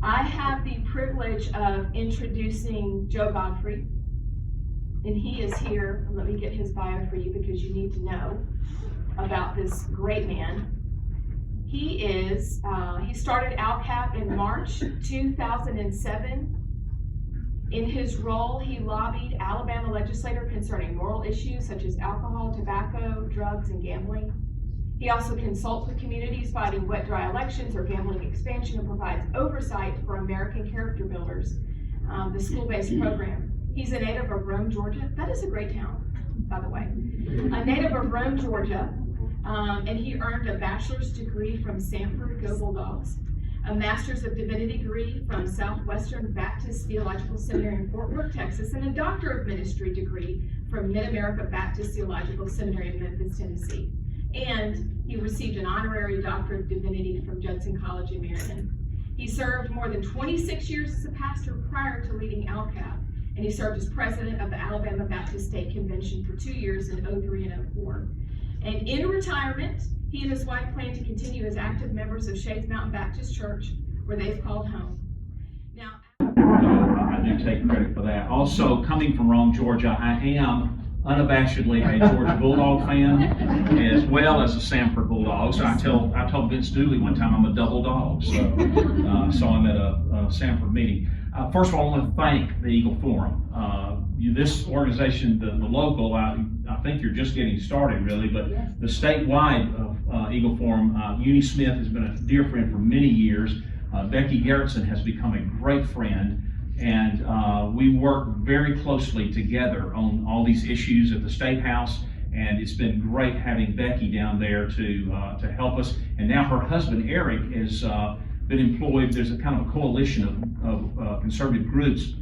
I have the privilege of introducing Joe Godfrey, and he is here. Let me get his bio for you because you need to know about this great man. He started ALCAP in March 2007. In his role, he lobbied Alabama legislators concerning moral issues such as alcohol, tobacco, drugs, and gambling. He also consults with communities fighting wet-dry elections or gambling expansion and provides oversight for American Character Builders, the school-based program. He's a native of Rome, Georgia. That is a great town, by the way. A native of Rome, Georgia, and he earned a bachelor's degree from Sanford, Go Bulldogs, a master's of divinity degree from Southwestern Baptist Theological Seminary in Fort Worth, Texas, and a doctor of ministry degree from Mid-America Baptist Theological Seminary in Memphis, Tennessee. And he received an honorary Doctor of Divinity from Judson College in Maryland. He served more than 26 years as a pastor prior to leading ALCAP, and he served as president of the Alabama Baptist State Convention for 2 years in 2003 and 2004. And in retirement, he and his wife plan to continue as active members of Shades Mountain Baptist Church, where they've called home. Now, I do take credit for that. Also, coming from Rome, Georgia, I am unabashedly a Georgia Bulldog fan, as well as a Sanford Bulldog. So I told Vince Dooley one time I'm a double dog. So I'm at a Sanford meeting. First of all, I want to thank the Eagle Forum. This organization, the local, I think you're just getting started really, but the statewide of Eagle Forum, Uni Smith has been a dear friend for many years. Becky Gerritsen has become a great friend. And we work very closely together on all these issues at the State House, and it's been great having Becky down there to help us. And now her husband Eric has been employed. There's a kind of a coalition of conservative groups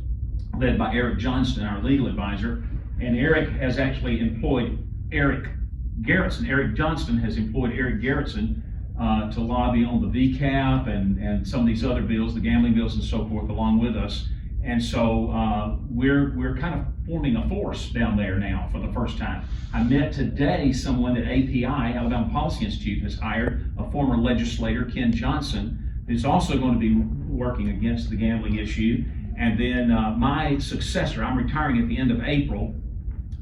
led by Eric Johnston, our legal advisor, and Eric has actually employed Eric Gerritsen. Eric Johnston has employed Eric Gerritsen to lobby on the VCAP and some of these other bills, the gambling bills and so forth, along with us. And so we're kind of forming a force down there now for the first time. I met today someone at API, Alabama Policy Institute, has hired a former legislator, Ken Johnson, who's also going to be working against the gambling issue. And then my successor, I'm retiring at the end of April,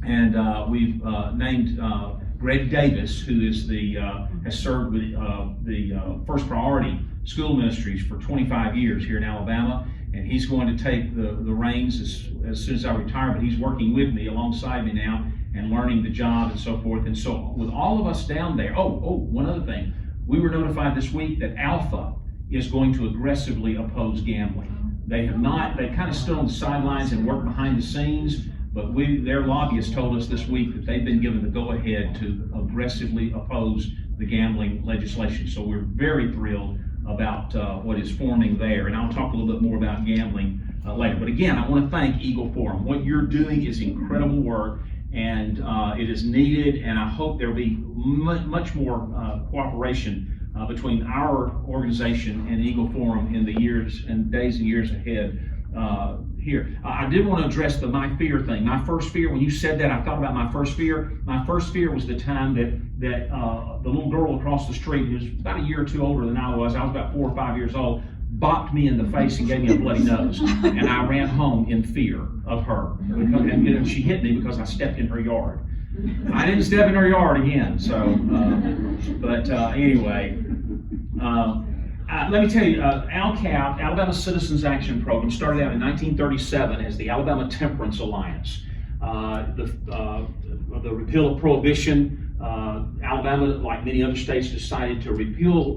and we've named Greg Davis, who is has served with the First Priority School Ministries for 25 years here in Alabama. And he's going to take the reins as soon as I retire, but he's working with me alongside me now and learning the job and so forth. And so with all of us down there, one other thing, we were notified this week that Alpha is going to aggressively oppose gambling. They kind of stood on the sidelines and worked behind the scenes, but their lobbyists told us this week that they've been given the go-ahead to aggressively oppose the gambling legislation. So we're very thrilled about what is forming there, and I'll talk a little bit more about gambling later. But again, I want to thank Eagle Forum. What you're doing is incredible work, and it is needed, and I hope there will be much more cooperation between our organization and Eagle Forum in the years and days and years ahead here. I did want to address the my fear thing. My first fear, when you said that, I thought about my first fear. My first fear was the time that the little girl across the street, who was about a year or two older than I was about 4 or 5 years old, bopped me in the face and gave me a bloody nose. And I ran home in fear of her. And she hit me because I stepped in her yard. I didn't step in her yard again. So, anyway. Let me tell you, ALCAP, Alabama Citizens Action Program, started out in 1937 as the Alabama Temperance Alliance. The repeal of prohibition, Alabama, like many other states, decided to repeal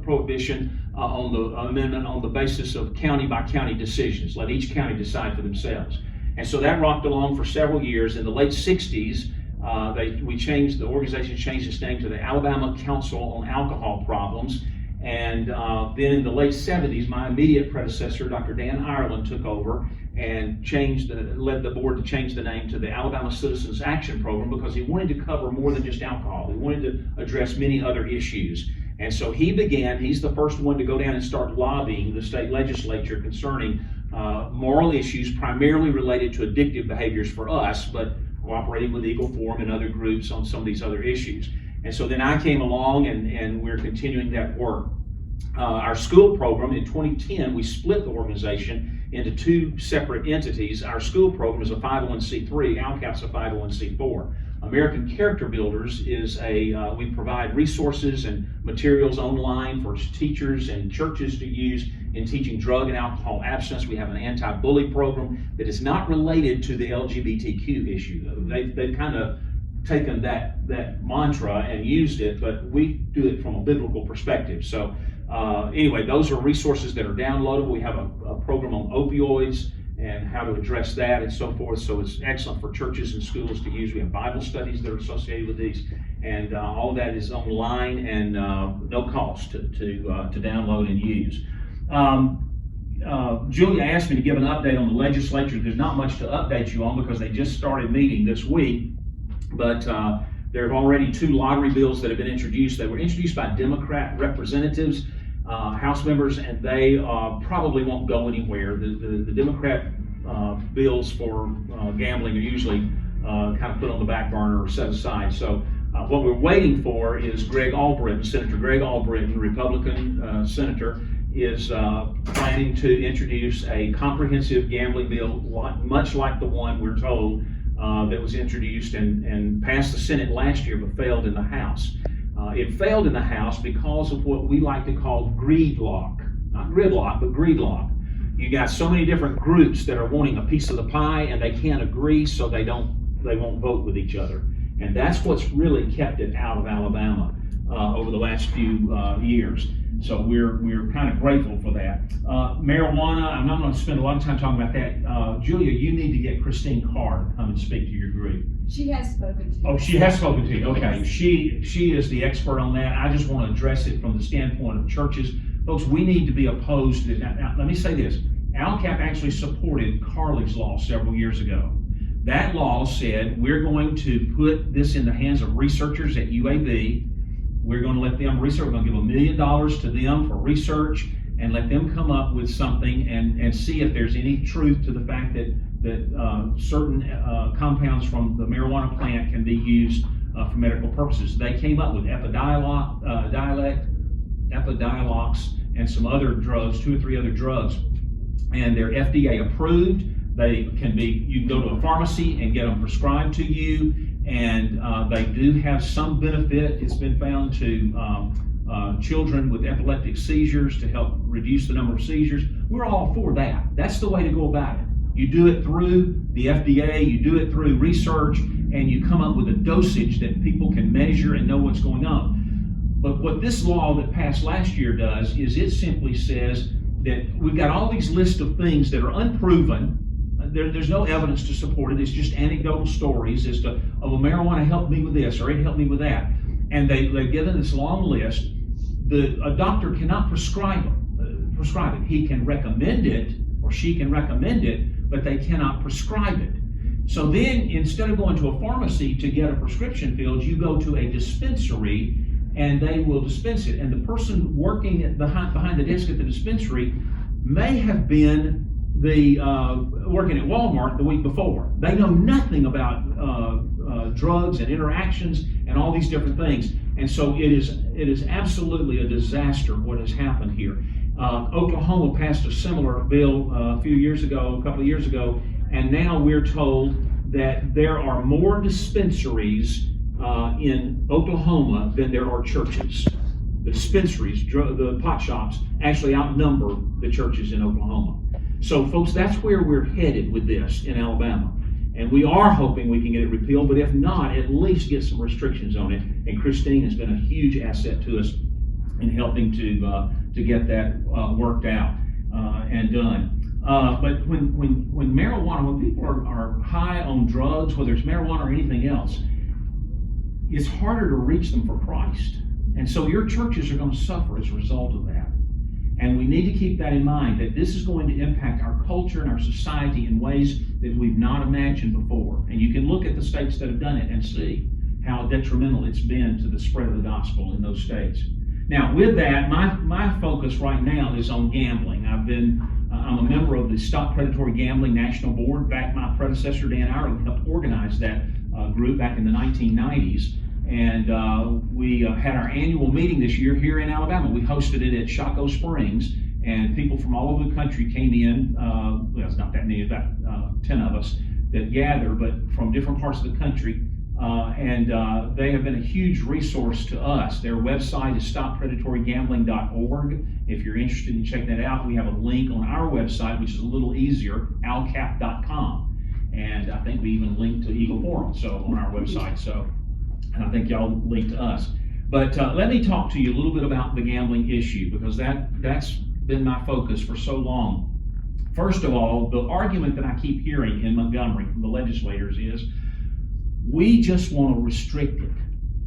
prohibition on the amendment on the basis of county-by-county decisions. Let each county decide for themselves. And so that rocked along for several years. In the late 60s, the organization changed its name to the Alabama Council on Alcohol Problems. And then in the late 70s, my immediate predecessor, Dr. Dan Ireland, took over and led the board to change the name to the Alabama Citizens Action Program, because he wanted to cover more than just alcohol. He wanted to address many other issues. And so he's the first one to go down and start lobbying the state legislature concerning moral issues primarily related to addictive behaviors for us, but cooperating with Eagle Forum and other groups on some of these other issues. And so then I came along and we're continuing that work. Our school program, in 2010, we split the organization into two separate entities. Our school program is a 501c3, ALCAP's a 501c4. American Character Builders is we provide resources and materials online for teachers and churches to use in teaching drug and alcohol abstinence. We have an anti-bully program that is not related to the LGBTQ issue. They've kind of taken that mantra and used it, but we do it from a biblical perspective. So anyway, those are resources that are downloadable. We have a program on opioids and how to address that and so forth. So it's excellent for churches and schools to use. We have Bible studies that are associated with these, and all of that is online and no cost to download and use. Julia asked me to give an update on the legislature. There's not much to update you on because they just started meeting this week, but there have already two lottery bills that have been introduced. They were introduced by Democrat representatives, House members, and they probably won't go anywhere. The Democrat bills for gambling are usually kind of put on the back burner or set aside. So what we're waiting for is Senator Greg Albritton, Republican senator, is planning to introduce a comprehensive gambling bill, much like the one we're told that was introduced and passed the Senate last year but failed in the House. It failed in the House because of what we like to call greedlock. Not gridlock, but greedlock. You got so many different groups that are wanting a piece of the pie and they can't agree, so they won't vote with each other. And that's what's really kept it out of Alabama over the last few years. So we're kind of grateful for that. Marijuana, I'm not going to spend a lot of time talking about that. Julia, you need to get Christine Carr to come and speak to your group. She has spoken to you. Oh, she has spoken to you. Okay, she is the expert on that. I just want to address it from the standpoint of churches. Folks, we need to be opposed to that. Now, let me say this. ALCAP actually supported Carly's law several years ago. That law said we're going to put this in the hands of researchers at UAB. We're going to let them research. We're going to give $1 million to them for research and let them come up with something and see if there's any truth to the fact that certain compounds from the marijuana plant can be used for medical purposes. They came up with Epidiolex and some other drugs, 2 or 3 other drugs, and they're FDA approved. You can go to a pharmacy and get them prescribed to you, and they do have some benefit. It's been found to children with epileptic seizures to help reduce the number of seizures. We're all for that. That's the way to go about it. You do it through the FDA, you do it through research, and you come up with a dosage that people can measure and know what's going on. But what this law that passed last year does is it simply says that we've got all these lists of things that are unproven. There's no evidence to support it. It's just anecdotal stories as to, oh, well, marijuana helped me with this or it helped me with that. And they've given this long list. A doctor cannot prescribe it. He can recommend it, or she can recommend it, but they cannot prescribe it. So then, instead of going to a pharmacy to get a prescription filled, you go to a dispensary and they will dispense it. And the person working behind the desk at the dispensary may have been working at Walmart the week before. They know nothing about drugs and interactions and all these different things. And so it is absolutely a disaster what has happened here. Oklahoma passed a similar bill a couple of years ago, and now we're told that there are more dispensaries in Oklahoma than there are churches. The dispensaries, the pot shops, actually outnumber the churches in Oklahoma. So, folks, that's where we're headed with this in Alabama. And we are hoping we can get it repealed, but if not, at least get some restrictions on it. And Christine has been a huge asset to us in helping to get that worked out and done. But when marijuana, when people are high on drugs, whether it's marijuana or anything else, it's harder to reach them for Christ. And so your churches are going to suffer as a result of that. And we need to keep that in mind, that this is going to impact our culture and our society in ways that we've not imagined before. And you can look at the states that have done it and see how detrimental it's been to the spread of the gospel in those states. Now, with that, my focus right now is on gambling. I'm a member of the Stop Predatory Gambling National Board. In fact, my predecessor, Dan Ireland, helped organize that group back in the 1990s. And we had our annual meeting this year here in Alabama. We hosted it at Chaco Springs, and people from all over the country came in. Well, it's not that many, about 10 of us that gather, but from different parts of the country. And they have been a huge resource to us. Their website is stopppredatorygambling.org. If you're interested in checking that out, we have a link on our website, which is a little easier, ALCAP.com. And I think we even linked to Eagle Forum, so on our website. So, and I think y'all linked to us. But let me talk to you a little bit about the gambling issue, because that's been my focus for so long. First of all, the argument that I keep hearing in Montgomery from the legislators is, we just want to restrict it.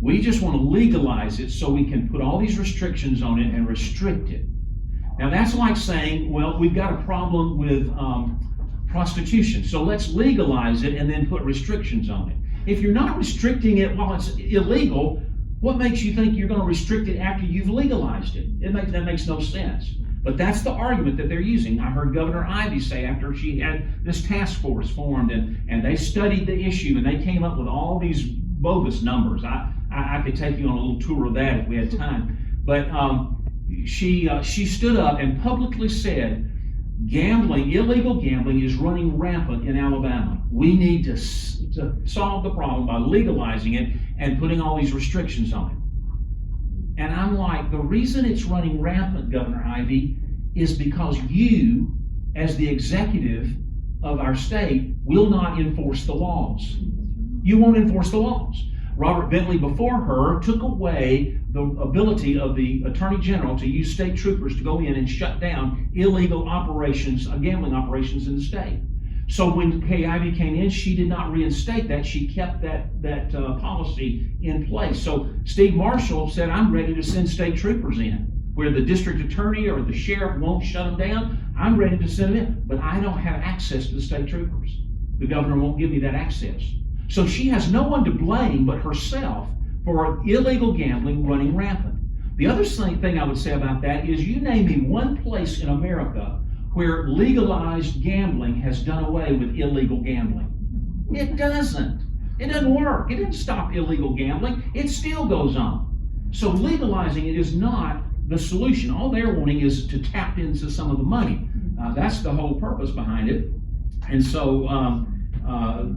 We just want to legalize it so we can put all these restrictions on it and restrict it. Now that's like saying, well, we've got a problem with prostitution, so let's legalize it and then put restrictions on it. If you're not restricting it while it's illegal, what makes you think you're going to restrict it after you've legalized it? That makes no sense. But that's the argument that they're using. I heard Governor Ivey say, after she had this task force formed and they studied the issue and they came up with all these bogus numbers. I could take you on a little tour of that if we had time. But she stood up and publicly said, illegal gambling is running rampant in Alabama. We need to solve the problem by legalizing it and putting all these restrictions on it. And I'm like, the reason it's running rampant, Governor Ivey, is because you, as the executive of our state, will not enforce the laws. You won't enforce the laws. Robert Bentley before her took away the ability of the Attorney General to use state troopers to go in and shut down illegal operations, gambling operations in the state. So when Kay Ivey came in, she did not reinstate that. She kept that policy in place. So Steve Marshall said, I'm ready to send state troopers in. Where the district attorney or the sheriff won't shut them down, I'm ready to send them in. But I don't have access to the state troopers. The governor won't give me that access. So she has no one to blame but herself for illegal gambling running rampant. The other thing I would say about that is, you name me one place in America where legalized gambling has done away with illegal gambling. It doesn't. It doesn't work. It didn't stop illegal gambling. It still goes on. So legalizing it is not the solution. All they're wanting is to tap into some of the money. That's the whole purpose behind it. And so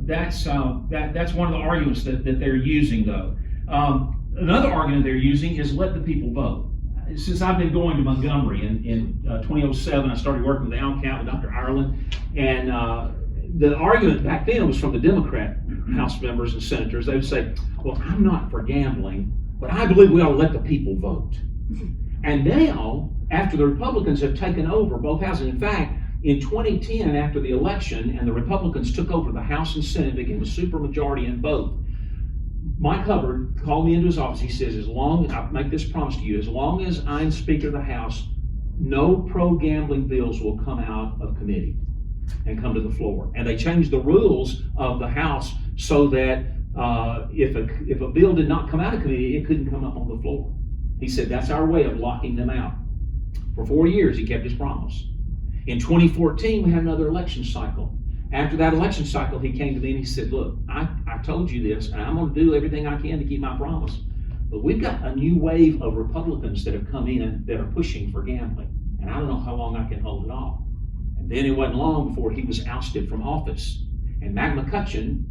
that's one of the arguments that they're using, though. Another argument they're using is let the people vote. Since I've been going to Montgomery in 2007, I started working with the ALCAP with Dr. Ireland, and the argument back then was from the Democrat House members and senators. They would say, well, I'm not for gambling, but I believe we ought to let the people vote. And now, after the Republicans have taken over both houses, in fact, in 2010, after the election, and the Republicans took over the House and Senate, they gave a supermajority in both. Mike Hubbard called me into his office. He says, I make this promise to you, as long as I'm Speaker of the House, no pro-gambling bills will come out of committee and come to the floor. And they changed the rules of the House so that if a bill did not come out of committee, it couldn't come up on the floor. He said, that's our way of locking them out. For 4 years, he kept his promise. In 2014, we had another election cycle. After that election cycle, he came to me and he said, look, I told you this, and I'm going to do everything I can to keep my promise. But we've got a new wave of Republicans that have come in that are pushing for gambling. And I don't know how long I can hold it off. And then it wasn't long before he was ousted from office. And Mac McCutcheon,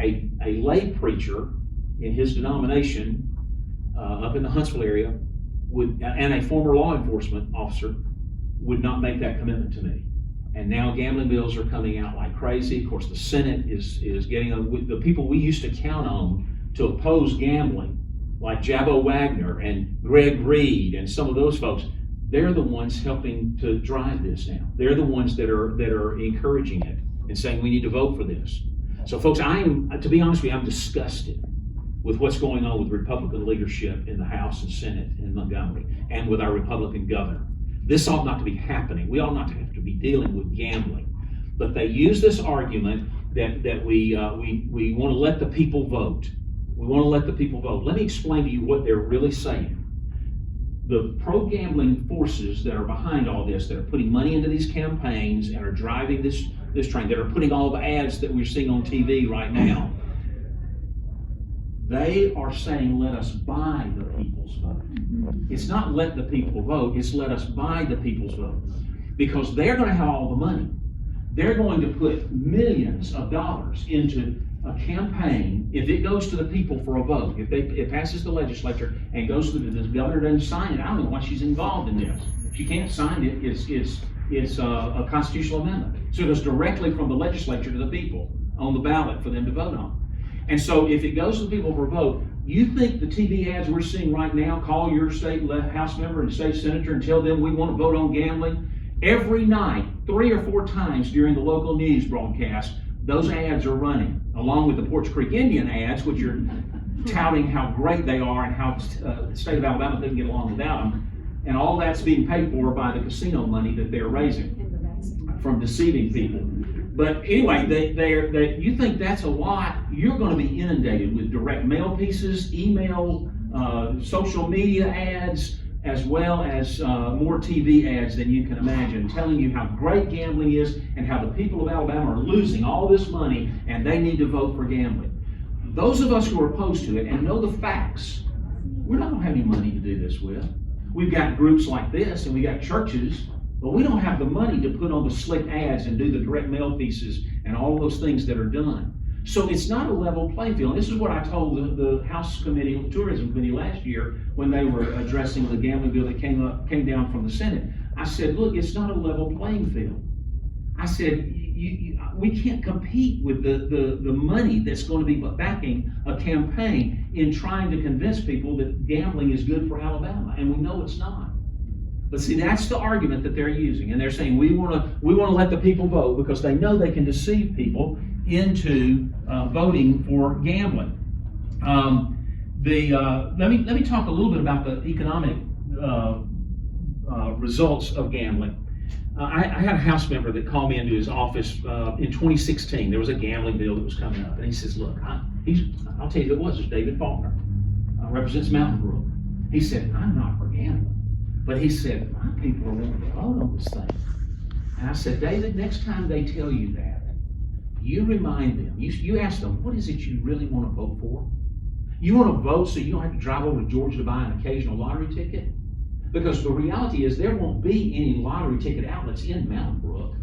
a lay preacher in his denomination up in the Huntsville area, and a former law enforcement officer, would not make that commitment to me. And now gambling bills are coming out like crazy. Of course, the Senate is getting the people we used to count on to oppose gambling, like Jabbo Wagner and Greg Reed and some of those folks. They're the ones helping to drive this now. They're the ones that are encouraging it and saying we need to vote for this. So, folks, to be honest with you, I'm disgusted with what's going on with Republican leadership in the House and Senate in Montgomery and with our Republican governor. This ought not to be happening. We ought not to have to be dealing with gambling. But they use this argument that we want to let the people vote. We want to let the people vote. Let me explain to you what they're really saying. The pro-gambling forces that are behind all this, that are putting money into these campaigns and are driving this train, that are putting all the ads that we're seeing on TV right now, They are saying, let us buy the people's vote. It's not let the people vote, it's let us buy the people's vote. Because they're going to have all the money. They're going to put millions of dollars into a campaign. If it goes to the people for a vote, if it passes the legislature and goes to the governor doesn't sign it, I don't know why she's involved in this. She can't sign it, it's a constitutional amendment. So it goes directly from the legislature to the people on the ballot for them to vote on. And so if it goes to the people for a vote, you think the TV ads we're seeing right now, call your state house member and state senator and tell them we want to vote on gambling? Every night, 3 or 4 times during the local news broadcast, those ads are running, along with the Porch Creek Indian ads, which are touting how great they are and how the state of Alabama couldn't get along without them. And all that's being paid for by the casino money that they're raising from deceiving people. But anyway, you think that's a lot, you're going to be inundated with direct mail pieces, email, social media ads, as well as more TV ads than you can imagine, telling you how great gambling is and how the people of Alabama are losing all this money and they need to vote for gambling. Those of us who are opposed to it and know the facts, we're not going to have any money to do this with. We've got groups like this and we got churches, but we don't have the money to put on the slick ads and do the direct mail pieces and all those things that are done. So it's not a level playing field. And this is what I told the House Committee, Tourism Committee last year when they were addressing the gambling bill that came down from the Senate. I said, look, it's not a level playing field. I said, we can't compete with the money that's going to be backing a campaign in trying to convince people that gambling is good for Alabama, and we know it's not. But see, that's the argument that they're using, and they're saying we want to let the people vote because they know they can deceive people into voting for gambling. Let me talk a little bit about the economic results of gambling. I had a House member that called me into his office in 2016. There was a gambling bill that was coming up, and he says, look, I'll tell you who it was. It's David Faulkner, represents Mountain Brook. He said, I'm not for gambling. But he said, my people are willing to vote on this thing. And I said, David, next time they tell you that, you remind them, you ask them, what is it you really want to vote for? You want to vote so you don't have to drive over to Georgia to buy an occasional lottery ticket? Because the reality is there won't be any lottery ticket outlets in Mountain Brook.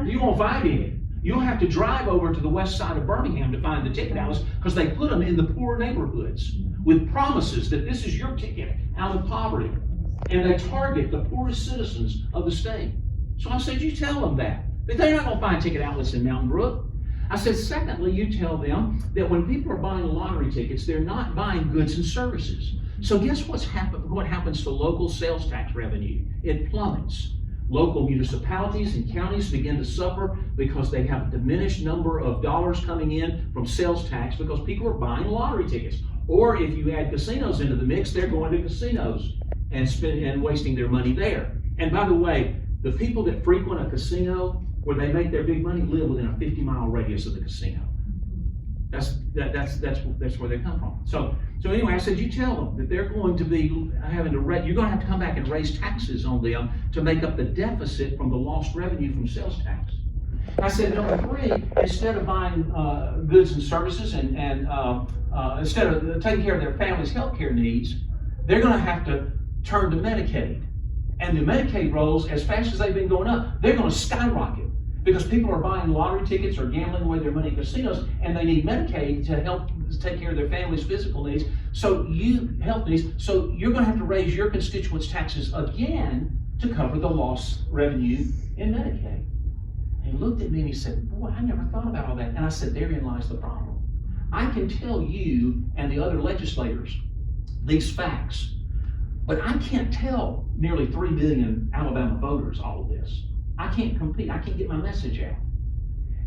You won't find any. You'll have to drive over to the west side of Birmingham to find the ticket outlets because they put them in the poor neighborhoods with promises that this is your ticket out of poverty. And they target the poorest citizens of the state. So I said, you tell them that they're not going to find ticket outlets in Mountain Brook. I said, secondly, you tell them that when people are buying lottery tickets, they're not buying goods and services. So guess what happens to local sales tax revenue? It plummets. Local municipalities and counties begin to suffer because they have a diminished number of dollars coming in from sales tax because people are buying lottery tickets. Or if you add casinos into the mix, they're going to casinos and wasting their money there. And by the way, the people that frequent a casino where they make their big money live within a 50-mile radius of the casino. That's where they come from. So anyway, I said, you tell them that they're going to be having to you're going to have to come back and raise taxes on them to make up the deficit from the lost revenue from sales tax. I said, number 3, instead of buying goods and services and instead of taking care of their family's health care needs, they're going to have to turn to Medicaid. And the Medicaid rolls, as fast as they've been going up, they're going to skyrocket because people are buying lottery tickets or gambling away their money in casinos, and they need Medicaid to help take care of their family's physical needs. So health needs. So you're going to have to raise your constituents' taxes again to cover the lost revenue in Medicaid. And he looked at me and he said, boy, I never thought about all that. And I said, therein lies the problem. I can tell you and the other legislators these facts, but I can't tell nearly 3 million Alabama voters all of this. I can't compete. I can't get my message out.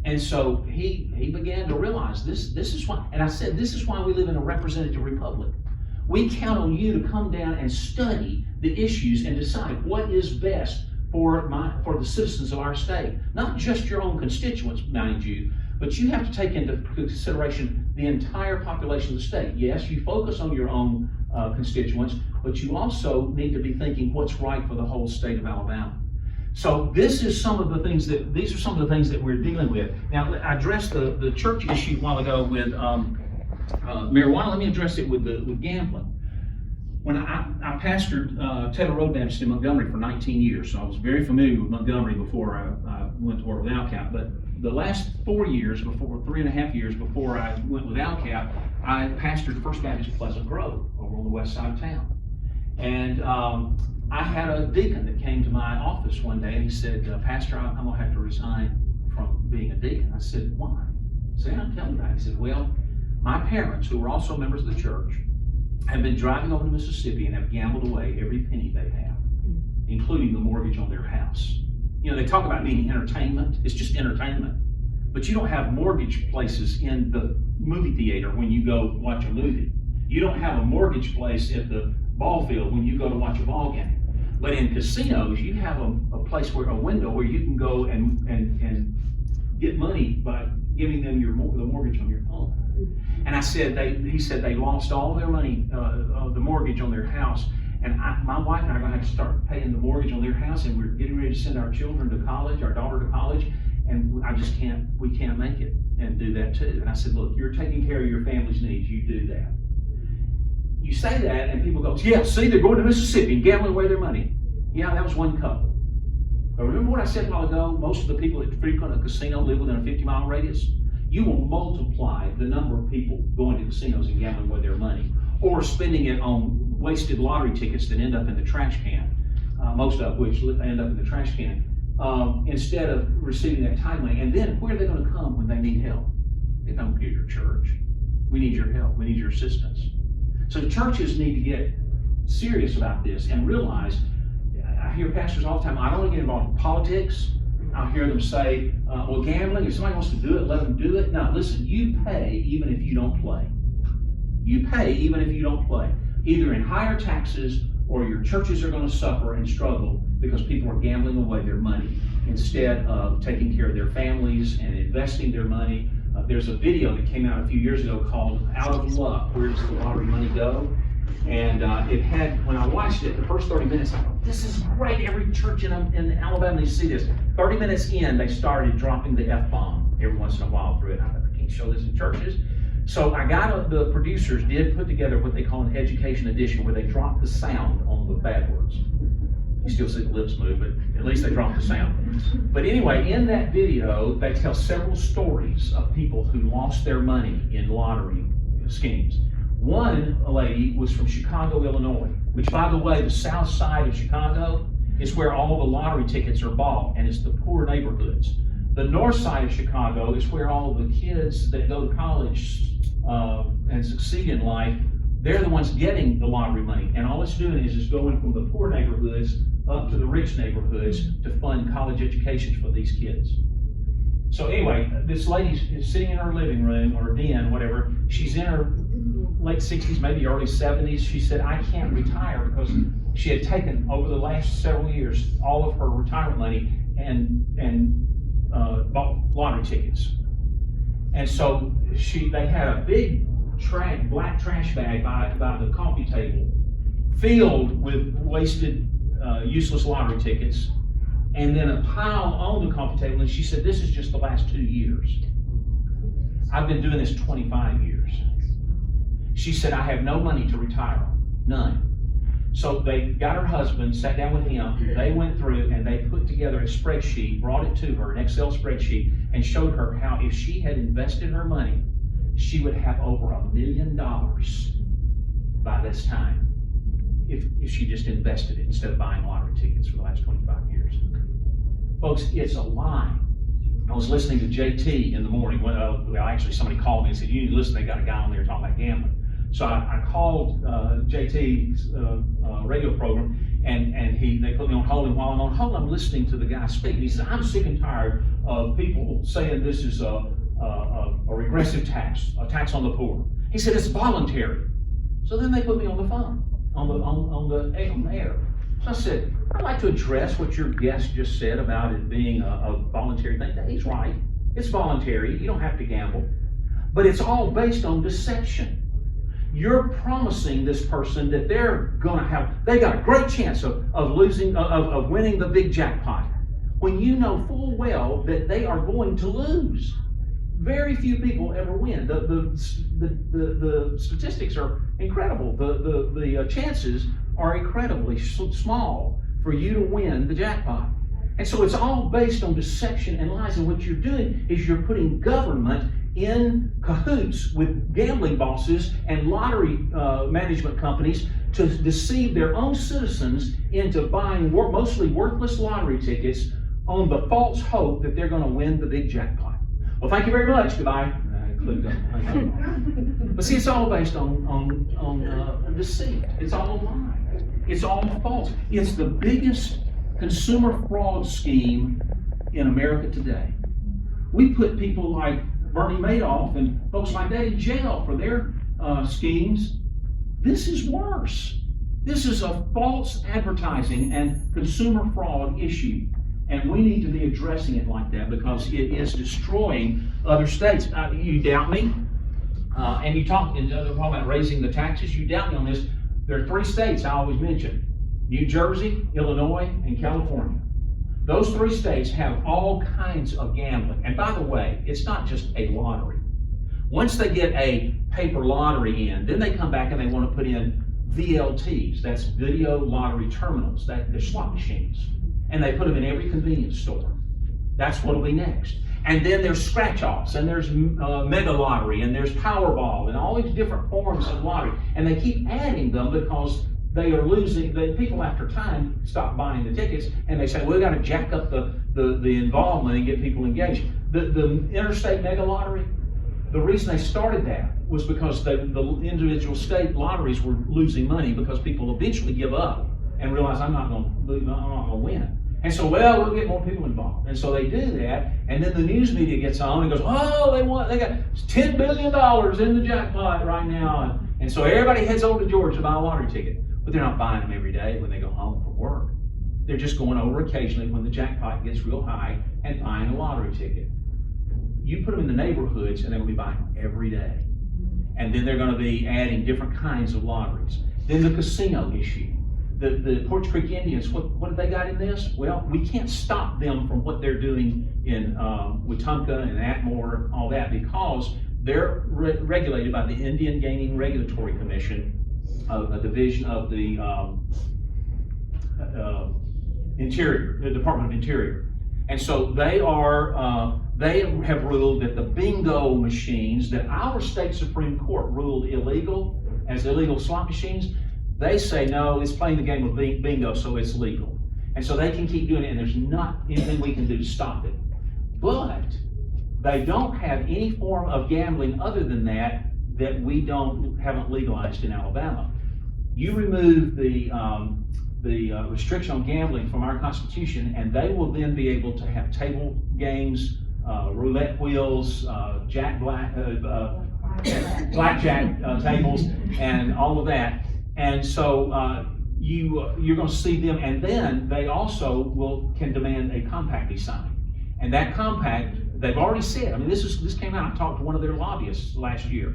And so he began to realize this is why, and I said, this is why we live in a representative republic. We count on you to come down and study the issues and decide what is best for the citizens of our state. Not just your own constituents, mind you, but you have to take into consideration the entire population of the state. Yes, you focus on your own constituents, but you also need to be thinking what's right for the whole state of Alabama. So these are some of the things that we're dealing with. Now, I addressed the church issue a while ago with marijuana, let me address it with gambling. When I pastored Taylor Road Baptist in Montgomery for 19 years, so I was very familiar with Montgomery before I went to work with ALCAP. But the last 3.5 years before I went with ALCAP, I pastored First Baptist Pleasant Grove over on the west side of town. And I had a deacon that came to my office one day and he said, Pastor, I'm going to have to resign from being a deacon. I said, why? He said, tell me that. He said, well, my parents, who were also members of the church, have been driving over to Mississippi and have gambled away every penny they have, including the mortgage on their house. You know, they talk about needing entertainment. It's just entertainment. But you don't have mortgage places in the movie theater when you go watch a movie. You don't have a mortgage place at the ball field when you go to watch a ball game. But in casinos, you have a place where a window where you can go and get money by giving them the mortgage on your home. And he said they lost all their money, the mortgage on their house. And my wife and I are going to have to start paying the mortgage on their house, and we're getting ready to send our children to college, our daughter to college, and we can't make it and do that too. And I said, look, you're taking care of your family's needs, you do that. You say that, and people go, yeah, see, they're going to Mississippi and gambling away their money. Yeah, that was one couple. But remember what I said a while ago? Most of the people that frequent a casino live within a 50-mile radius. You will multiply the number of people going to casinos and gambling away their money, or spending it on wasted lottery tickets that end up in the trash can, most of which end up in the trash can, instead of receiving that tithe money. And then where are they going to come when they need help? They don't go to your church. We need your help. We need your assistance. So churches need to get serious about this and realize, I hear pastors all the time, I don't want to get involved in politics. I hear them say, well, gambling, if somebody wants to do it, let them do it. No, listen, you pay even if you don't play. You pay even if you don't play. Either in higher taxes or your churches are going to suffer and struggle because people are gambling away their money instead of taking care of their families and investing their money. There's a video that came out a few years ago called Out of Luck, Where Does the Lottery Money Go? And it had, when I watched it, the first 30 minutes, I thought, this is great. Every church in Alabama needs to see this. 30 minutes in, they started dropping the F-bomb every once in a while through it. I thought, I can't show this in churches. So the producers did put together what they call an education edition, where they dropped the sound on the bad words. You still see the lips move, but at least they dropped the sound. But anyway, in that video, they tell several stories of people who lost their money in lottery schemes. One lady was from Chicago, Illinois, which, by the way, the south side of Chicago is where all the lottery tickets are bought, and it's the poor neighborhoods. The north side of Chicago is where all the kids that go to college and succeed in life, they're the ones getting the lottery money. And all it's doing is going from the poor neighborhoods up to the rich neighborhoods to fund college educations for these kids. So anyway, this lady's sitting in her living room or den, whatever. She's in her late 60s, maybe early 70s. She said, I can't retire, because she had taken over the last several years all of her retirement money and bought lottery tickets. And so they had a big black trash bag by the coffee table filled with wasted, useless lottery tickets, and then a pile on the coffee table. And she said, this is just the last 2 years. I've been doing this 25 years. She said, I have no money to retire on, none. So they got her husband, sat down with him, they went through and they put together a spreadsheet, brought it to her, an Excel spreadsheet, and showed her how if she had invested her money, she would have over $1 million by this time if she just invested it instead of buying lottery tickets for the last 25 years. Folks, it's a lie. I was listening to JT in the morning. Well, actually, somebody called me and said, you need to listen, they got a guy on there talking about gambling. So I called JT's radio program, and they put me on hold. And while I'm on hold, I'm listening to the guy speak. And he said, I'm sick and tired of people saying this is a regressive tax, a tax on the poor. He said, it's voluntary. So then they put me on the phone, on the air. So I said, I'd like to address what your guest just said about it being a voluntary thing. He's right. It's voluntary. You don't have to gamble. But it's all based on deception. You're promising this person that they've got a great chance of winning the big jackpot, when you know full well that they are going to lose. very few people ever win. The statistics are incredible. The chances are incredibly small for you to win the jackpot. And so it's all based on deception and lies. And what you're doing is you're putting government in cahoots with gambling bosses and lottery management companies to deceive their own citizens into buying mostly worthless lottery tickets on the false hope that they're going to win the big jackpot. Well, thank you very much. Goodbye. But see, it's all based on deceit. It's all a lie. It's all false. It's the biggest consumer fraud scheme in America today. We put people like Bernie Madoff and folks like that in jail for their schemes. This is worse. This is a false advertising and consumer fraud issue. And we need to be addressing it like that because it is destroying other states. You doubt me? And you talk about raising the taxes. You doubt me on this. There are 3 states I always mention: New Jersey, Illinois, and California. Those 3 states have all kinds of gambling. And by the way, it's not just a lottery. Once they get a paper lottery in, then they come back and they want to put in VLTs. That's video lottery terminals. They're slot machines. And they put them in every convenience store. That's what'll be next. And then there's scratch-offs, and there's mega lottery, and there's Powerball, and all these different forms of lottery. And they keep adding them because they are losing. The people after time stop buying the tickets, and they say, well, we've got to jack up the involvement and get people engaged. The interstate mega lottery, the reason they started that was because the individual state lotteries were losing money because people eventually give up and realize I'm not going to win. And so, well, we'll get more people involved. And so they do that, and then the news media gets on and goes, oh, they got $10 billion in the jackpot right now. And so everybody heads over to Georgia to buy a lottery ticket. But they're not buying them every day when they go home from work. They're just going over occasionally when the jackpot gets real high and buying a lottery ticket. You put them in the neighborhoods and they're going to be buying them every day. And then they're going to be adding different kinds of lotteries. Then the casino issue. The Porch Creek Indians, what have they got in this? Well, we can't stop them from what they're doing in Wetumpka and Atmore, all that, because they're regulated by the Indian Gaming Regulatory Commission, a division of the Interior, the Department of Interior. And so they have ruled that the bingo machines that our state Supreme Court ruled illegal as illegal slot machines, they say, no, it's playing the game of bingo, so it's legal. And so they can keep doing it, and there's not anything we can do to stop it. But they don't have any form of gambling other than that we haven't legalized in Alabama. You remove the restriction on gambling from our Constitution, and they will then be able to have table games, roulette wheels, blackjack tables, and all of that. And so you're going to see them, and then they also can demand a compact be signed. And that compact, they've already said, I mean, this came out. I talked to one of their lobbyists last year.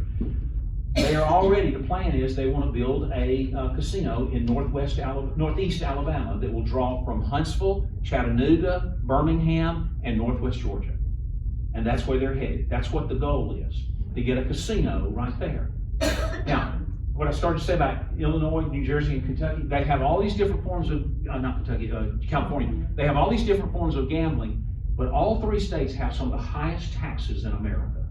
They are already, the plan is they want to build a casino in northeast Alabama that will draw from Huntsville, Chattanooga, Birmingham, and northwest Georgia. And that's where they're headed. That's what the goal is, to get a casino right there. Now, what I started to say about Illinois, New Jersey, and Kentucky, they have all these different forms of, not Kentucky, California, they have all these different forms of gambling, but all 3 states have some of the highest taxes in America.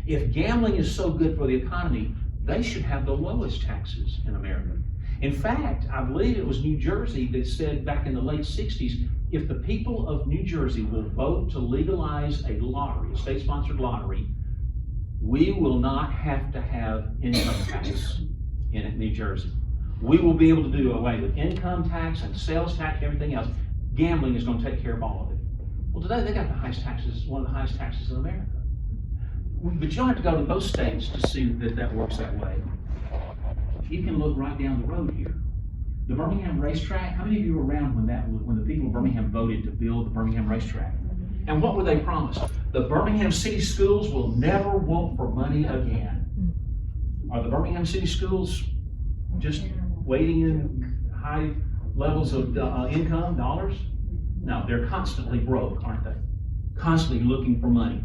If gambling is so good for the economy, they should have the lowest taxes in America. In fact, I believe it was New Jersey that said back in the late 60s, if the people of New Jersey will vote to legalize a lottery, a state-sponsored lottery, we will not have to have income tax in New Jersey. We will be able to do away with income tax and sales tax and everything else. Gambling is going to take care of all of it. Well, today they got the highest taxes, one of the highest taxes in America. But you don't have to go to those states to see that works that way. You can look right down the road here. The Birmingham racetrack, how many of you were around when the people of Birmingham voted to build the Birmingham racetrack? And what were they promised? The Birmingham City Schools will never want for money again. Are the Birmingham City Schools just waiting in high levels of income, dollars? No, they're constantly broke, aren't they? Constantly looking for money,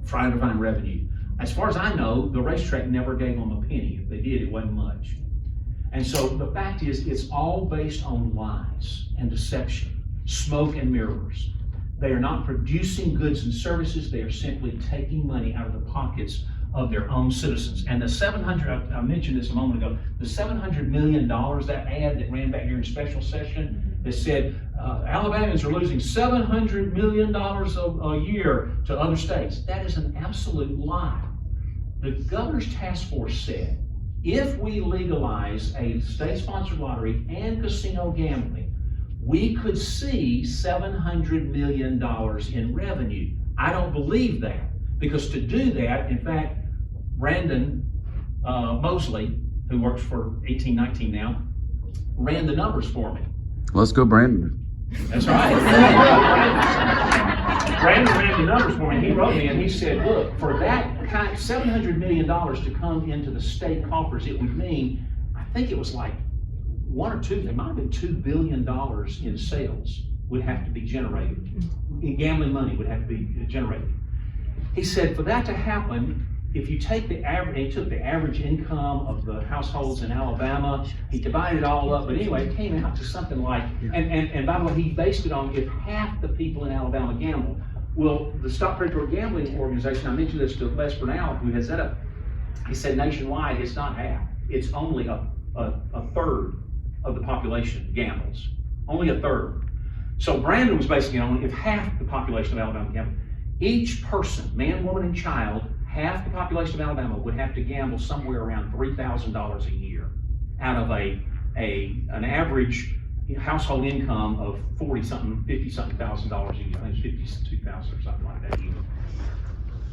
trying to find revenue. As far as I know, the racetrack never gave them a penny. If they did, it wasn't much. And so the fact is, it's all based on lies and deception, smoke and mirrors. They are not producing goods and services. They are simply taking money out of the pockets of their own citizens. And the 700, I mentioned this a moment ago, the $700 million, that ad that ran back here in special session, that said Alabamians are losing $700 million a year to other states. That is an absolute lie. The governor's task force said, if we legalize a state-sponsored lottery and casino gambling, we could see $700 million in revenue. I don't believe that, because to do that, in fact, Brandon Mosley, who works for 1819 now, ran the numbers for me. Let's go, Brandon. That's right. Brandon ran the numbers for me. He wrote me and he said, look, for that kind, $700 million to come into the state coffers, it would mean, I think it was like one or two, there might have been $2 billion in sales would have to be generated. In gambling money would have to be generated. He said, for that to happen, if you take the average, he took the average income of the households in Alabama, he divided it all up, but anyway, it came out to something like, and by the way, he based it on if half the people in Alabama gamble. Well, the Stop Predatory Gambling Organization, I mentioned this to Les Bernal, who has set up, he said nationwide, it's not half, it's only a third of the population gambles, only a third. So Brandon was basically on if half the population of Alabama gambled, each person, man, woman, and child, half the population of Alabama would have to gamble somewhere around $3,000 a year out of an average household income of 40-something, 50-something thousand dollars a year. I think it's 52,000 or something like that a year.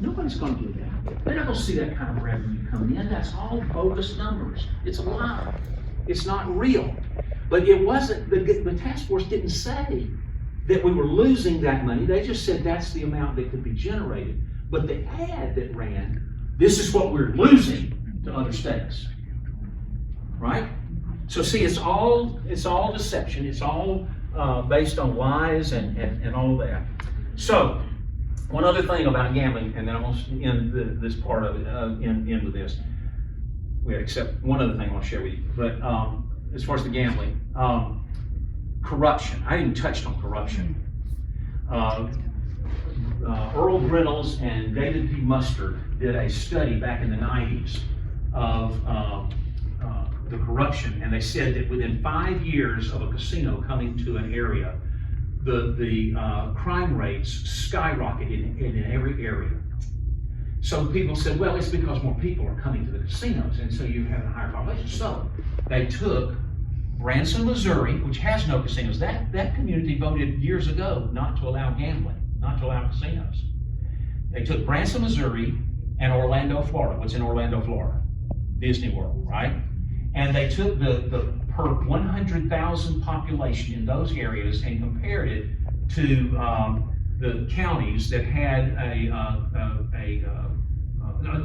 Nobody's going to do that. They're not going to see that kind of revenue coming in. That's all bogus numbers. It's a lie. It's not real. But it wasn't, the task force didn't say that we were losing that money. They just said that's the amount that could be generated. But the ad that ran, this is what we're losing to other states, right? So see, it's all deception. It's all based on lies and all that. So one other thing about gambling, and then I'm going to end this part of it, end with this. Except one other thing I want to share with you. But as far as the gambling, corruption. I didn't touch on corruption. Earl Reynolds and David P. Mustard did a study back in the 90s of the corruption, and they said that within 5 years of a casino coming to an area, the crime rates skyrocketed in every area. So people said, well, it's because more people are coming to the casinos, and so you have a higher population. So they took Branson, Missouri, which has no casinos. That community voted years ago not to allow gambling, not to allow casinos. They took Branson, Missouri, and Orlando, Florida. What's in Orlando, Florida? Disney World, right? And they took the per 100,000 population in those areas and compared it to the counties that had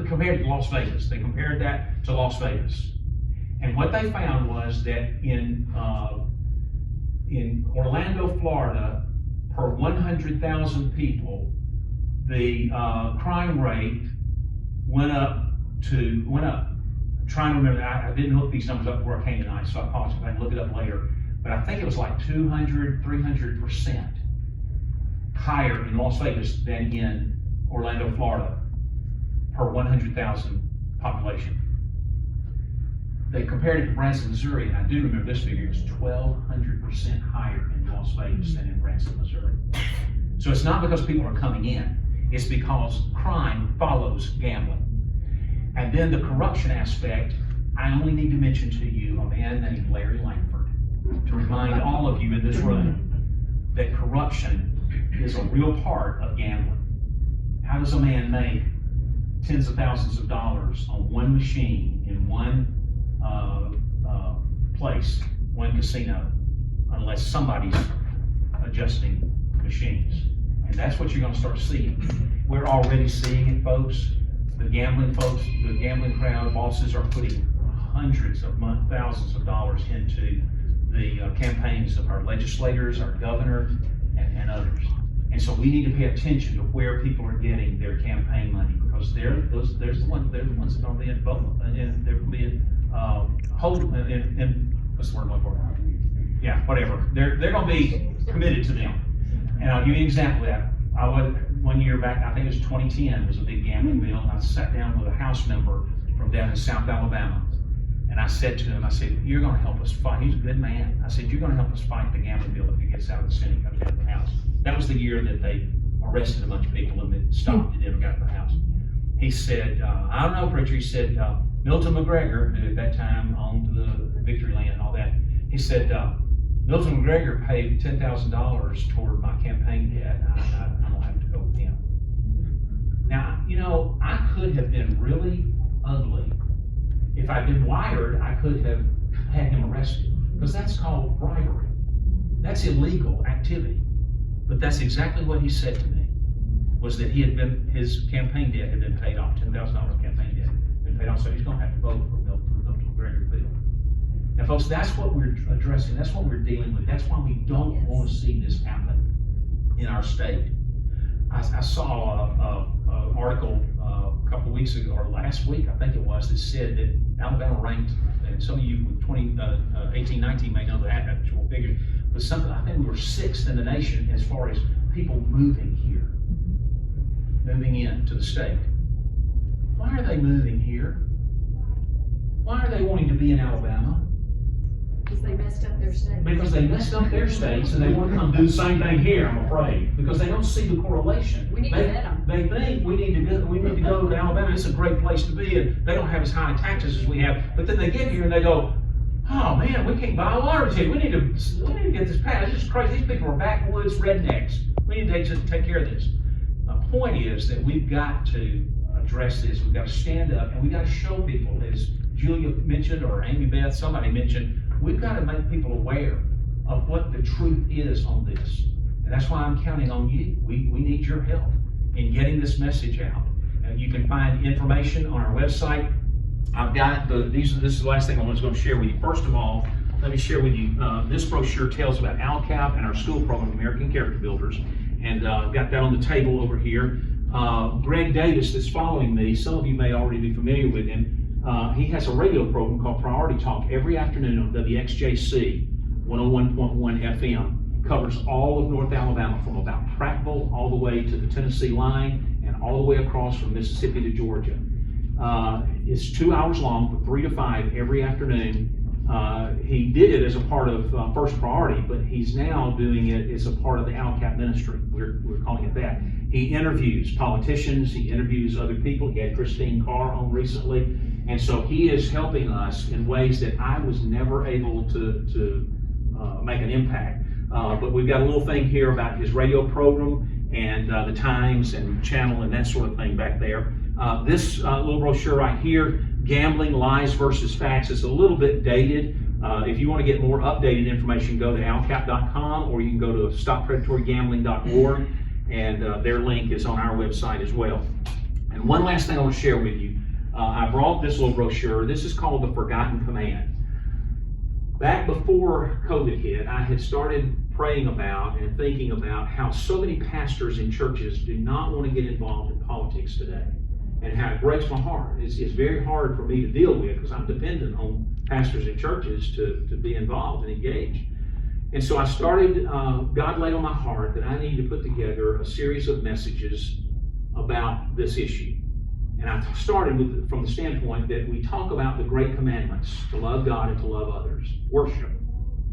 compared to Las Vegas. They compared that to Las Vegas. And what they found was that in Orlando, Florida, per 100,000 people, the crime rate went up. I'm trying to remember, I didn't look these numbers up before I came tonight, so I apologize if I can look it up later. But I think it was like 200, 300% higher in Las Vegas than in Orlando, Florida, per 100,000 population. They compared it to Branson, Missouri, and I do remember this figure, it was 1,200% higher in Las Vegas than in Branson, Missouri. So it's not because people are coming in, it's because crime follows gambling. And then the corruption aspect, I only need to mention to you a man named Larry Langford to remind all of you in this room that corruption is a real part of gambling. How does a man make tens of thousands of dollars on one machine in one place, one casino, unless somebody's adjusting machines? And that's what you're going to start seeing. We're already seeing it, folks. The gambling crowd, bosses are putting hundreds of thousands of dollars into the campaigns of our legislators, our governor, and others. And so we need to pay attention to where people are getting their campaign money, because they're the ones that are being voted, and they're being what's the word I'm looking for? Yeah, whatever. They're going to be committed to them. And I'll give you an example of that. I was, one year back, I think it was 2010, was a big gambling bill, and I sat down with a House member from down in South Alabama. And I said to him, I said, you're going to help us fight. He's a good man. I said, you're going to help us fight the gambling bill if it gets out of the Senate, comes down to the House. That was the year that they arrested a bunch of people and it stopped and never got to the House. He said, I don't know, preacher. He said, Milton McGregor, who at that time owned the Victory Land and all that, he said, Milton McGregor paid $10,000 toward my campaign debt. I'm going to have to go with him. Now, you know, I could have been really ugly. If I'd been wired, I could have had him arrested, because that's called bribery. That's illegal activity. But that's exactly what he said to me, was that his campaign debt had been paid off, $10,000 campaign debt had been paid off, so he's going to have to vote for Milton McGregor's bill. Now, folks, that's what we're addressing. That's what we're dealing with. That's why we don't want to see this happen in our state. I saw an article a couple of weeks ago, or last week, I think it was, that said that Alabama ranked, and some of you with 18-19 may know the actual figure, but something, I think we were 6th in the nation as far as people moving here, moving into the state. Why are they moving here? Why are they wanting to be in Alabama? Because they messed up their state. Because they messed up their states and they want to come do the same thing here, I'm afraid, because they don't see the correlation. We need to vet them. They think we need to go to Alabama. It's a great place to be, and they don't have as high taxes as we have. But then they get here and they go, oh man, we can't buy a lottery ticket. We need to get this passed. This is crazy. These people are backwoods rednecks. We need to take care of this. My point is that we've got to address this. We've got to stand up and we've got to show people, as Julia mentioned or Amy Beth, somebody mentioned, we've got to make people aware of what the truth is on this. And that's why I'm counting on you. We need your help in getting this message out. You can find information on our website. I've got this is the last thing I was going to share with you. First of all, let me share with you, this brochure tells about ALCAP and our school program, American Character Builders. And I've got that on the table over here. Greg Davis that's following me, some of you may already be familiar with him. He has a radio program called Priority Talk every afternoon on WXJC 101.1 FM. Covers all of North Alabama from about Prattville all the way to the Tennessee line and all the way across from Mississippi to Georgia. It's 2 hours long from 3 to 5 every afternoon. He did it as a part of First Priority, but he's now doing it as a part of the ALCAP ministry. We're calling it that. He interviews politicians, he interviews other people. He had Christine Carr on recently. And so he is helping us in ways that I was never able to make an impact. But we've got a little thing here about his radio program and the times and channel and that sort of thing back there. This little brochure right here, Gambling, Lies versus Facts, is a little bit dated. If you want to get more updated information, go to alcap.com or you can go to stoppredatorygambling.org, and their link is on our website as well. And one last thing I want to share with you. I brought this little brochure. This is called The Forgotten Command. Back before COVID hit, I had started praying about and thinking about how so many pastors in churches do not want to get involved in politics today, and how it breaks my heart. It's very hard for me to deal with because I'm dependent on pastors in churches to be involved and engaged. And so I started, God laid on my heart that I need to put together a series of messages about this issue. And I started from the standpoint that we talk about the great commandments, to love God and to love others, worship,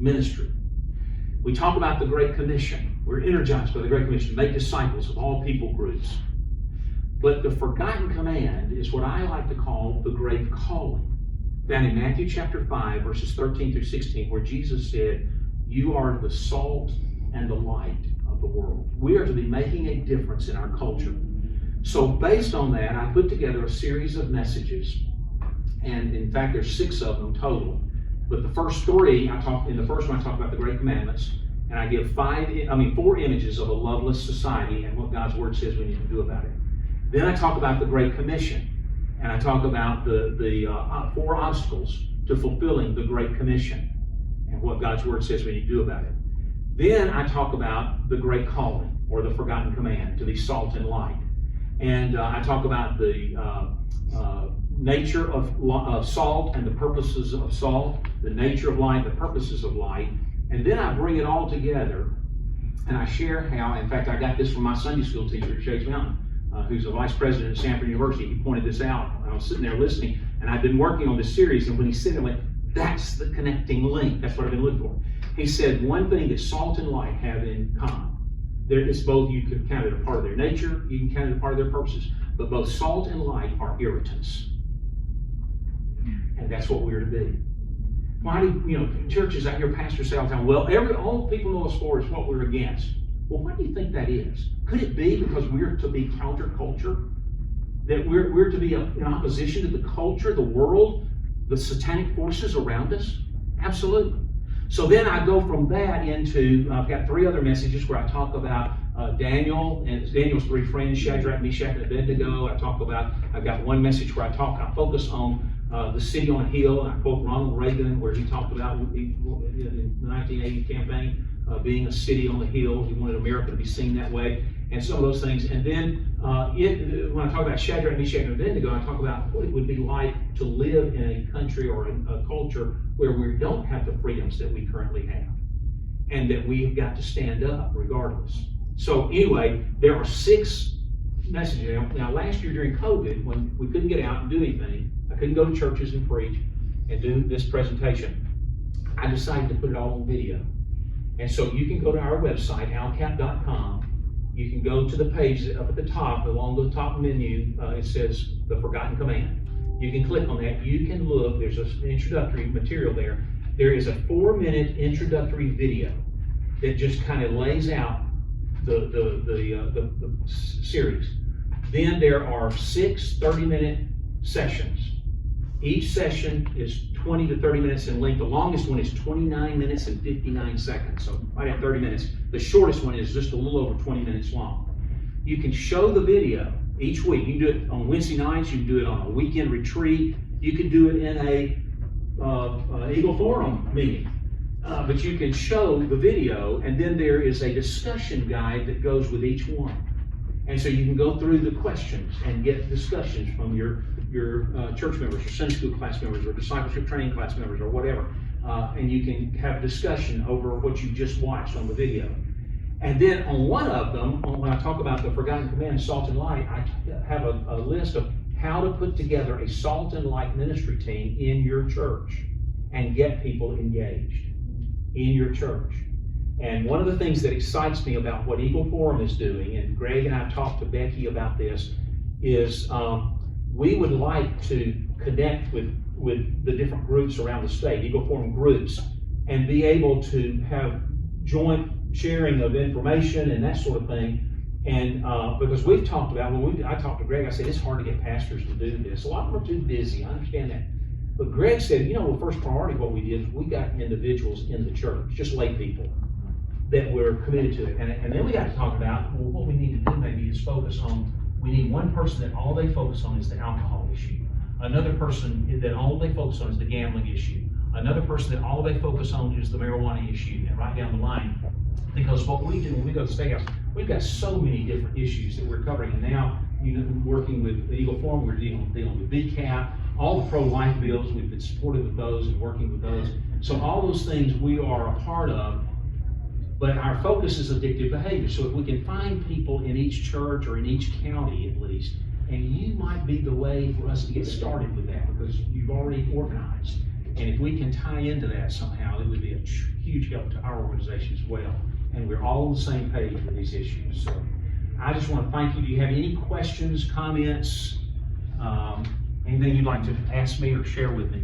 ministry. We talk about the Great Commission. We're energized by the Great Commission to make disciples of all people groups. But the forgotten command is what I like to call the Great Calling. Found in Matthew chapter 5, verses 13 through 16, where Jesus said, you are the salt and the light of the world. We are to be making a difference in our culture. So based on that, I put together a series of messages, and in fact there's 6 of them total. But the first 3, in the first one I talk about the Great Commandments, and I give 4 images of a loveless society and what God's Word says we need to do about it. Then I talk about the Great Commission, and I talk about the 4 obstacles to fulfilling the Great Commission and what God's Word says we need to do about it. Then I talk about the great calling, or the forgotten command, to be salt and light. And I talk about the nature of salt and the purposes of salt, the nature of light, the purposes of light. And then I bring it all together, and I share how, in fact, I got this from my Sunday school teacher at Shakes Mountain, who's a vice president at Stanford University. He pointed this out. I was sitting there listening, and I've been working on this series, and when he said it, I went, that's the connecting link. That's what I've been looking for. He said, one thing that salt and light have in common, it's both, you can count it a part of their nature, you can count it a part of their purposes, but both salt and light are irritants. And that's what we're to be. Why do, churches out here, pastors say all the time, well, all people know us for is what we're against. Well, why do you think that is? Could it be because we're to be counterculture? That we're to be in opposition to the culture, the world, the satanic forces around us? Absolutely. So then I go from that into, I've got 3 other messages where I talk about Daniel and Daniel's 3 friends, Shadrach, Meshach, and Abednego. I've got one message where I focus on the city on a hill, and I quote Ronald Reagan, where he talked about in the 1980 campaign being a city on the hill. He wanted America to be seen that way, and some of those things. And then when I talk about Shadrach, Meshach, and Abednego, I talk about what it would be like to live in a country or a culture where we don't have the freedoms that we currently have, and that we've got to stand up regardless. So anyway, there are 6 messages. Now last year during COVID, when we couldn't get out and do anything, I couldn't go to churches and preach and do this presentation, I decided to put it all on video. And so you can go to our website, ALCAP.com. You can go to the page up at the top, along the top menu, it says the Forgotten Command. You can click on that. You can look. There's an introductory material there. There is a 4-minute introductory video that just kind of lays out the series. Then there are 6 30-minute sessions. Each session is 20 to 30 minutes in length. The longest one is 29 minutes and 59 seconds, so right at 30 minutes. The shortest one is just a little over 20 minutes long. You can show the video each week. You can do it on Wednesday nights. You can do it on a weekend retreat. You can do it in a Eagle Forum meeting. But you can show the video, and then there is a discussion guide that goes with each one. And so you can go through the questions and get discussions from your church members, or Sunday school class members, or discipleship training class members, or whatever. And you can have discussion over what you just watched on the video. And then on one of them, when I talk about the Forgotten Command, Salt and Light, I have a list of how to put together a Salt and Light ministry team in your church and get people engaged in your church. And one of the things that excites me about what Eagle Forum is doing, and Greg and I talked to Becky about this, is we would like to connect with the different groups around the state, Eagle Forum groups, and be able to have joint sharing of information and that sort of thing. And because we've talked about, I talked to Greg, I said, it's hard to get pastors to do this. A lot of them are too busy, I understand that. But Greg said, the first priority of what we did is we got individuals in the church, just lay people, that were committed to it. And then we got to talk about, well, what we need to do maybe is focus on, we need one person that all they focus on is the alcohol issue. Another person that all they focus on is the gambling issue. Another person that all they focus on is the marijuana issue, and right down the line. Because what we do when we go to the Steakhouse, we've got so many different issues that we're covering. And now, working with the Eagle Forum, we're dealing with BCAP, all the pro-life bills, we've been supportive of those and working with those. So all those things we are a part of, but our focus is addictive behavior. So if we can find people in each church or in each county at least, and you might be the way for us to get started with that because you've already organized. And if we can tie into that somehow, it would be a huge help to our organization as well. And we're all on the same page with these issues. So I just want to thank you. Do you have any questions, comments, anything you'd like to ask me or share with me?